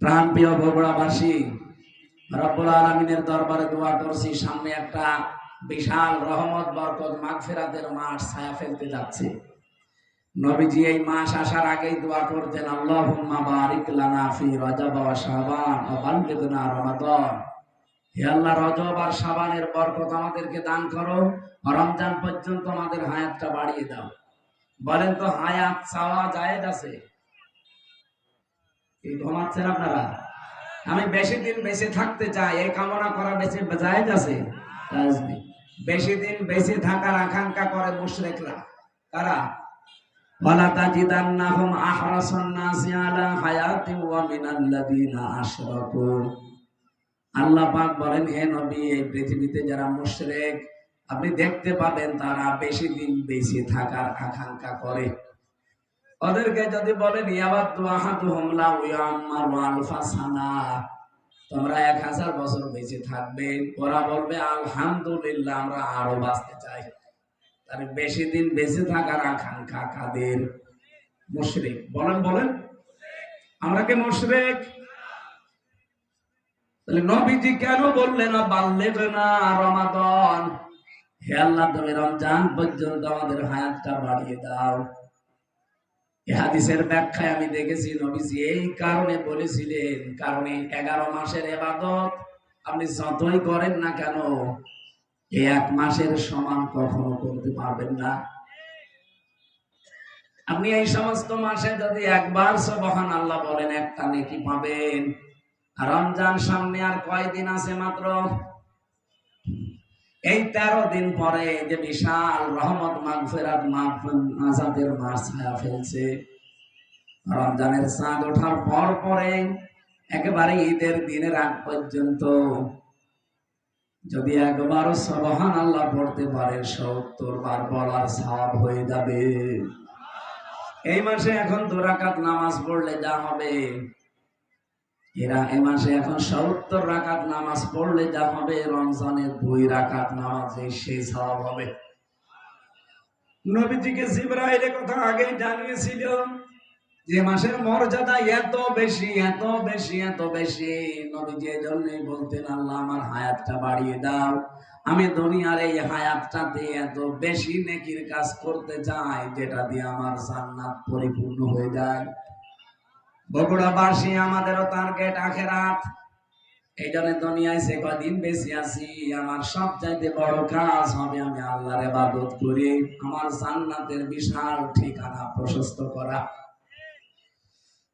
প্রাণপ্রিয় বগুড়াবাসী, রব্বুল আলামিনের দরবারে দোয়া করছি, সামনে একটা বিশাল রহমত বরকত মাগফিরাতের মাস ছায়া ফেলতে যাচ্ছে। নবীজি এই মাস আসার আগেই দোয়া করতেন, আল্লাহুম্মা বারিক লানা ফি রজব ওয়া শাবান ওয়া বাল্লিগনা রমাদান। হে আল্লাহ, রজব আর শাবানের বরকত আমাদেরকে দান করো, রমজান পর্যন্ত আমাদের হায়াতটা বাড়িয়ে দাও। বলেন তো, হায়াত চাওয়া জায়েজ আছে? কি ঘুমাচ্ছেন আপনারা? আমি বেশি দিন বেঁচে থাকতে চাই, এই কামনা করা বেঁচে জায়েজ আছে? জায়েজ নেই। বেশি দিন বেঁচে থাকার আকাঙ্ক্ষা করে মুশরিকরা। কারা? ওয়ালা তাজিদান্নাহুম আহরাসান নাসি আলা হায়াতিন ওয়া মিনাল্লাযিনা আশরাকু। আল্লাহ পাক বলেন, হে নবী, এই পৃথিবীতে যারা মুশরিক আপনি দেখতে পাবেন তারা বেশি দিন বেঁচে থাকার আকাঙ্ক্ষা করে। ওদেরকে যদি বলেন ইয়াবাদু আহাদুহুম লাউ ইয়াম্মারু আলফা সানা, তোমরা 1000 বছর বেঁচে থাকবে, ওরা বলবে আলহামদুলিল্লাহ, আমরা আরো বাঁচতে চাই। তার বেশি দিন বেঁচে থাকার আকাঙ্ক্ষা কাদের? মুশরিক। বলেন বলেন, আমরা কি মুশরিক? তাহলে নবীজি কেন বললেন বাল্লিগনা রমাদান? হে আল্লাহ, তুমি রমজান পর্যন্ত আমাদের হায়াতটা বাড়িয়ে দাও। এই হাদিসের ব্যাখ্যায় আমি দেখেছি নবীজি এই কারণে বলেছিলেন, কারণ 11 মাসের ইবাদত আপনি যতই করেন না কেন এই 1 মাসের সমান কখনো করতে পারবেন না। আপনি এই সমস্ত মাসে যদি একবার সুবহানাল্লাহ বলেন, একটা নেকি পাবেন। আর রমজান সামনে আর কয়দিন আছে? মাত্র এই 13 দিন পরে যে বিশাল রহমত মাগফিরাত নাজাতের মাস ছায়া ফেলছে। রমজানের চাঁদ ওঠার পর পরে একেবারে ঈদের দিনের আগ পর্যন্ত যদি একবার সুবহানাল্লাহ পড়তে পারে 70 বার বলার সওয়াব হয়ে যাবে। এই মাসে এখন 2 রাকাত নামাজ পড়লে যা হবে, এই মাসে এখন 70 রাকাত নামাজ পড়লে যা হবে, রমজানের 2 রাকাত নামাজে সেই সওয়াব হবে। নবীজিকে জিবরাইল কথা আগে জানিয়েছিল যে মাসের মর্যাদা এত বেশি, এত বেশি, এত বেশি। নবীজি এজন্যই বলতেন, আল্লাহ আমার হায়াতটা বাড়িয়ে দাও, আমি দুনিয়ার এই হায়াতটাতে এত বেশি নেকির কাজ করতে চাই যেটা দিয়ে আমার জান্নাত পরিপূর্ণ হয়ে যায়। বগুড়াবাসী, আমাদেরও টার্গেট আখিরাত। এই জন্য দুনিয়ায় যে কদিন বেঁচে আছি, আমার সবচাইতে বড় কাজ হবে আমি আল্লাহর ইবাদত করে আমার জান্নাতের বিশাল ঠিকানা প্রশস্ত করা।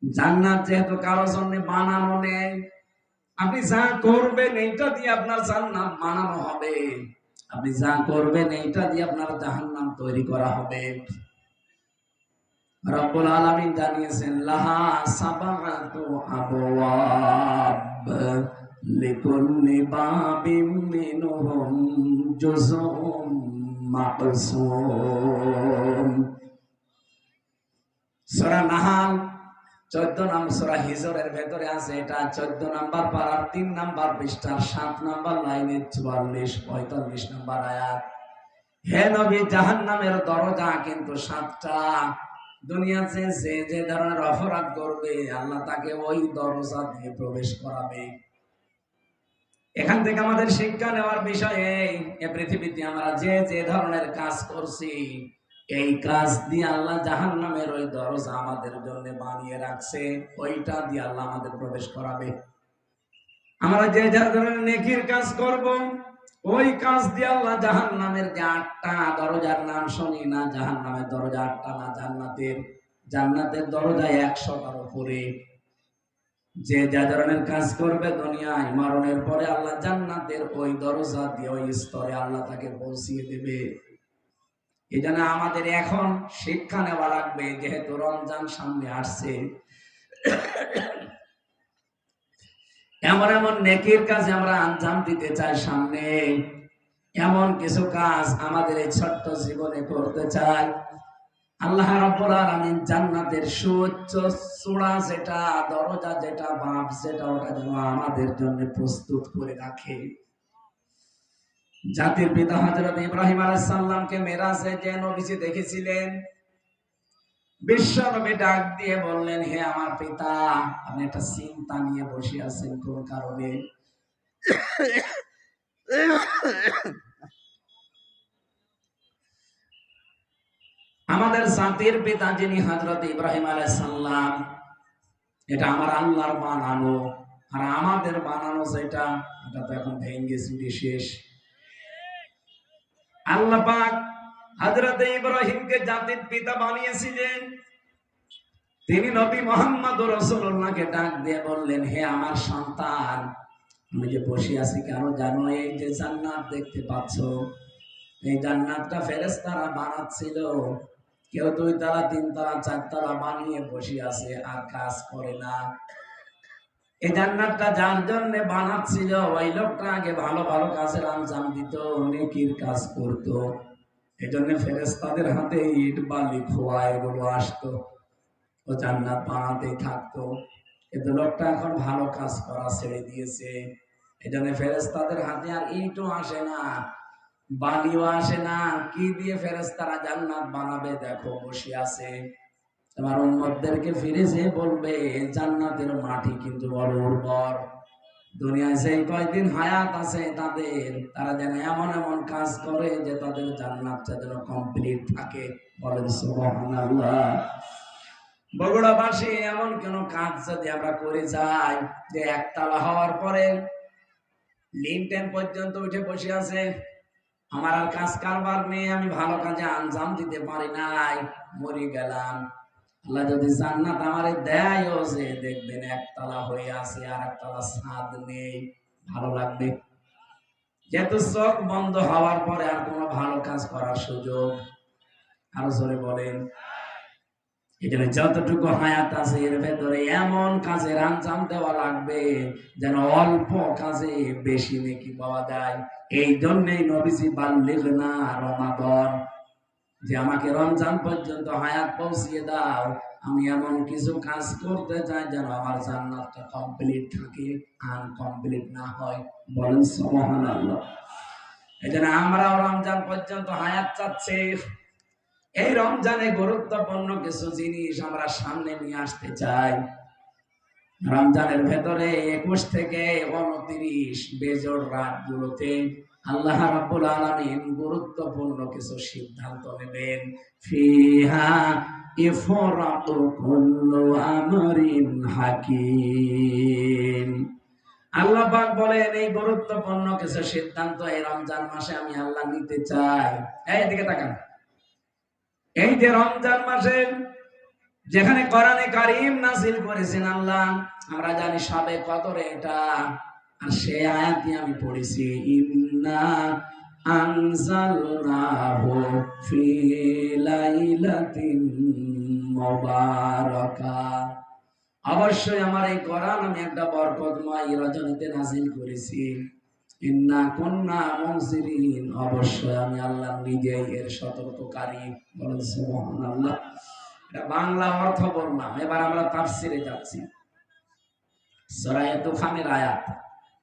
জান্নাত যেহেতু কারো জন্য বানানো নেই, আপনি যা করবেন এইটা দিয়ে আপনার জান্নাত বানানো হবে। আপনি যা করবেন এইটা দিয়ে আপনার জাহান্নাম তৈরি করা হবে। রব্বুল আলামিন জানিয়েছেন, লাহা সাবাতু আবওয়াব লিকুল্লি বাবিম মিনহুম জুজউম মাকসুম। সূরা নাহাল 14 নম্বর সূরা হিজরের ভেতরে আছে। এটা 14 নম্বর পারার 3 নম্বর পৃষ্ঠার 7 নম্বর লাইনে 44-45 নম্বর আয়াত। হে নবী, জাহান্নামের দরজা কিন্তু 7টা। দুনিয়াতে যে যে ধরনের অপরাধ করবে আল্লাহ তাকে ওই দরজা দিয়ে প্রবেশ করাবে। এখান থেকে আমাদের শিক্ষা নেওয়ার বিষয় এই পৃথিবীতে আমরা যে যে ধরনের কাজ করছি, এই কাজ দিয়ে আল্লাহ জাহান্নামের ওই দরজা আমাদের জন্য বানিয়ে রাখছে, ওইটা দিয়ে আল্লাহ আমাদের প্রবেশ করাবে। আমরা যে যে ধরনের নেকির কাজ করব, ওই কাজ দিয়ে আল্লাহ জাহান্নামের যে 8টা দরজার নাম শুনি না, জাহান্নামের দরজা 8টা না, জান্নাতের দরজা 100টার উপরে। যে যা ধরনের কাজ করবে দুনিয়ায়, মরণের পরে আল্লাহ জান্নাতের ওই দরজা দিয়ে ওই স্তরে আল্লাহ তাকে পৌঁছিয়ে দেবে। এই জন্য আমাদের এখন শিক্ষা নেওয়া লাগবে, যেহেতু রমজান সামনে আসছে, এমন এমন নেকির কাজে আমরা আঞ্জাম দিতে চাই। সামনে এমন কিছু কাজ আমাদের এই ছোট্ট জীবনে করতে চাই। আল্লাহ রাব্বুল আলামিন জান্নাতের সুউচ্চ চূড়া যেটা, দরজা যেটা, বাপ যেটা, ওটা যেন আমাদের জন্য প্রস্তুত করে রাখে। জাতির পিতা হযরত ইব্রাহিম আলাইহিস সালামকে মেরাজে যে নবীজি দেখেছিলেন, বিশ্বনবী ডাক দিয়ে বললেন, হে আমার পিতা, আপনি একটা চিন্তা নিয়ে বসে আছেন কোন কারণে? আমাদের জাতির পিতা যিনি হযরত ইব্রাহিম আলাইহিস সালাম, এটা আমার আল্লাহর বানানো, আর আমাদের বানানো যেটা, এটা তো এখন ভেঙে চুরে শেষ। আল্লাহ পাক হযরত ইব্রাহিমকে জাতির পিতা বানিয়েছিলেন। তিনি নবী মুহাম্মদ রাসূলুল্লাহকে ডাক দিয়ে বললেন, হে আমার সন্তান, আমি যে বসে আছি কেন জানো? এই যে জান্নাত দেখতে পাচ্ছ, এই জান্নাতটা ফেরেশতারা বানাচ্ছিল। কেউ 2 তলা 3 তলা 4 তলা বানিয়ে বসে আছে আর কাজ করে না। এই জান্নাতটা যার জন্য বানাচ্ছিল, ওই লোকটা আগে ভালো ভালো কাজের আঞ্জাম দিত, নেকির কাজ করত। এই জন্য ফেরেশতাদের হাতে ইট বালি খোয়া এগুলো আসতো, ও জান্নাত বানাতেই থাকতো। কিন্তু লোকটা এখন ভালো কাজ করা ছেড়ে দিয়েছে, এই জন্য ফেরেশতাদের হাতে আর ইটও আসে না, বালিও আসে না। কি দিয়ে ফেরেশতারা জান্নাত বানাবে? দেখো বসে আছে। তোমার উম্মতদেরকে ফিরে যে বলবে, জান্নাতের মাটি কিন্তু বড় উর্বর। দুনিয়ায় সেই কয়দিন হায়াত আছে তাদের, তারা যেন এমন এমন কাজ করে যে তাদের জান্নাতটা যেন কমপ্লিট থাকে। বলেন সুবহানাল্লাহ। বগুড়াবাসী, এমন কোন কাজ যদি আমরা করে যাই যে একতলা হওয়ার পরে লিনটেন পর্যন্ত উঠে বসে আছে, আমার আর কাজ কারবার নেই, আমি ভালো কাজে আঞ্জাম দিতে পারি নাই, মরে গেলাম। আল্লাহ যদি জান্নাত আমারে দেয়ও, যে দেখবেন একতলা হয়ে আছে আর একতলা ছাদ নেই, ভালো লাগবে? যেহেতু চোখ বন্ধ হওয়ার পরে আর কোনো ভালো কাজ করার সুযোগ, আরো জোরে বলেন। এখানে যতটুকু হায়াত আছে এর ভেতরে এমন কাজের আঞ্জাম দেওয়া লাগবে যেন অল্প কাজে বেশি নেকি পাওয়া যায়। এই জন্যই নবীজি বাল্লিগনা রমাদান, যে আমাকে রমজান পর্যন্ত হায়াত পৌঁছিয়ে দাও, আমি এমন কিছু কাজ করতে চাই যেন আমার জান্নাতটা কমপ্লিট থাকে, আনকমপ্লিট না হয়। বলেন সুবহানাল্লাহ। এজন্য আমরাও রমজান পর্যন্ত হায়াত চাচ্ছি। এই রমজানে গুরুত্বপূর্ণ কিছু জিনিস আমরা সামনে নিয়ে আসতে চাই। রমজানের ভেতরে 21 থেকে 29 বেজোড় রাতগুলোতে আল্লাহ রাব্বুল আলামিন গুরুত্বপূর্ণ কিছু সিদ্ধান্ত নেবেন। ফিহা ইফরাতু কুল্লু আমরিন হাকিম। আল্লাহ পাক বলেন, এই গুরুত্বপূর্ণ কিছু সিদ্ধান্ত এই রমজান মাসে আমি আল্লাহ নিতে চাই। এইদিকে তাকান। এই যে রমজান মাসে যেখানে কোরআনে কারীম নাযিল করেছেন আল্লাহ, আমরা জানি সবে কদরে এটা, আর সেই আয়াতই আমি পড়েছি, ইন্না আনজালনাহু ফি লাইলাতিন মুবারাকাহ। অবশ্যই আমার এই কোরআন আমি একটা বরকতময় রজনীতে নাযিল করেছি। ইন্না কুন্না মুনজিরিন, অবশ্যই আমি আল্লাহ নিজেই এর সতর্ককারী। বলেন সুবহানাল্লাহ। এটা বাংলা অর্থ বললাম, এবার আমরা তাফসিরে যাচ্ছি। সূরা দুখানের আয়াত।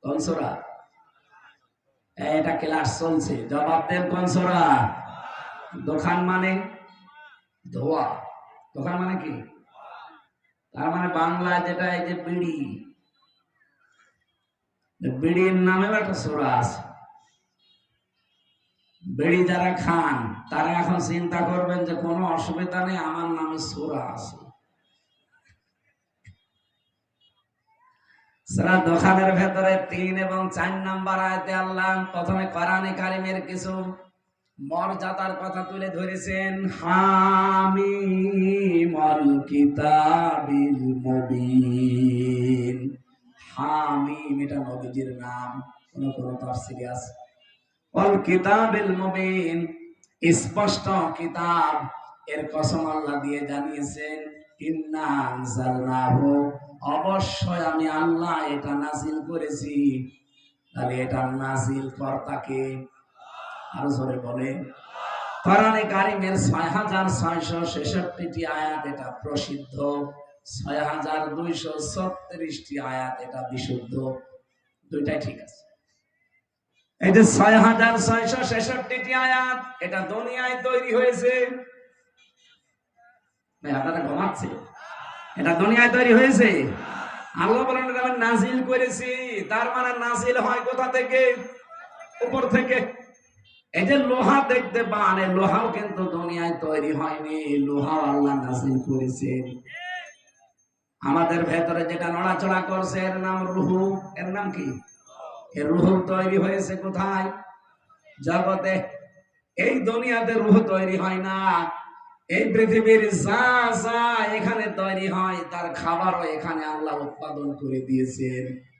কোন সূরা? এটা ক্লাস চলছে, জবাব দেন কোন সূরা? দোকান মানে ধোয়া। দোকান মানে কি? তার মানে বাংলায় যেটা, এই যে বিড়ি, বিড়ির নামে একটা সূরা আছে। বিড়ি যারা খান তারা এখন চিন্তা করবেন যে কোনো অসুবিধা নেই, আমার নামে সূরা আছে। সূরা দুখানের ভেতরে 3 এবং 4 নাম্বার আয়াতে আল্লাহ প্রথমে কোরআনে কারীমের কিছু মর্যাদার কথা তুলে ধরেছেন। হামিমুল কিতাবিল মুবিন। হামিম এটা নবীজির নাম, কোন কোন তাফসীরে আছে। ওয়াল কিতাবিল মুবিন, স্পষ্ট কিতাব, এর কসম আল্লাহ দিয়ে জানিয়েছেন, ইন্না আনজালনাহু, অবশ্যই আমি আল্লাহ এটা নাযিল করেছি। তাহলে এটা নাযিল কর্তাকে, আরো জোরে বলে। কোরআনে কারীমের 6666টি আয়াত এটা প্রসিদ্ধ, 6236টি আয়াত এটা বিশুদ্ধ। দুইটাই ঠিক আছে। এই যে 6666টি আয়াত, এটা দুনিয়ায় তৈরি হয়েছে। আপনারা ঘুমাচ্ছে, এটা দুনিয়ায় তৈরি হয়েছে। আল্লাহ বলেন আমি নাজিল করেছি, তার মানে নাজিল হয় কোথা থেকে? উপর থেকে। এই যে লোহা দেখতে পান, এই লোহাও কিন্তু দুনিয়ায় তৈরি হয়নি, লোহাও আল্লাহ নাজিল করেছেন। আমাদের ভেতরে যেটা নড়াচড়া করছে এর নাম রুহু। এর নাম কি? এর রুহু তৈরি হয়েছে কোথায়? জগতে। এই দুনিয়াতে রুহ তৈরি হয় না। এই পৃথিবীর যা যা এখানে তৈরি হয় তার খাবারও এখানে আল্লাহ উৎপাদন করে দিয়েছেন।